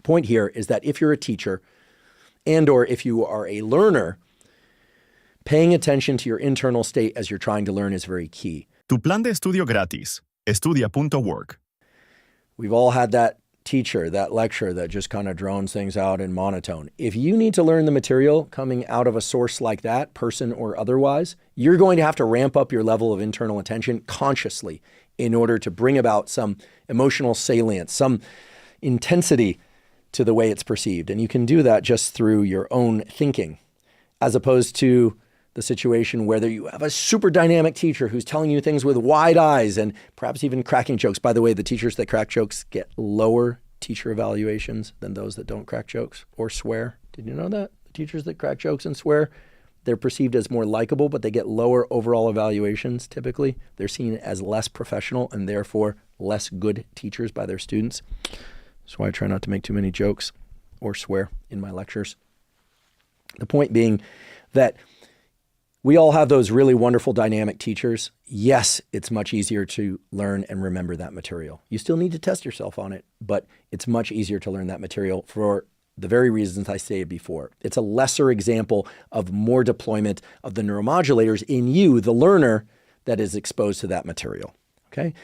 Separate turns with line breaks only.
point here is that if you're a teacher and or if you are a learner, paying attention to your internal state as you're trying to learn is very key.
Tu plan de estudio gratis. Estudia.work.
We've all had that teacher, that lecturer that just kind of drones things out in monotone. If you need to learn the material coming out of a source like that, person or otherwise, you're going to have to ramp up your level of internal attention consciously in order to bring about some emotional salience, some intensity to the way it's perceived. And you can do that just through your own thinking, as opposed to the situation where you have a super dynamic teacher who's telling you things with wide eyes and perhaps even cracking jokes. By the way, the teachers that crack jokes get lower teacher evaluations than those that don't crack jokes or swear. Did you know that? The teachers that crack jokes and swear, they're perceived as more likable, but they get lower overall evaluations typically. They're seen as less professional and therefore less good teachers by their students. That's why I try not to make too many jokes or swear in my lectures. The point being that we all have those really wonderful dynamic teachers. Yes, it's much easier to learn and remember that material. You still need to test yourself on it, but it's much easier to learn that material for the very reasons I stated before. It's a lesser example of more deployment of the neuromodulators in you, the learner, that is exposed to that material. Okay?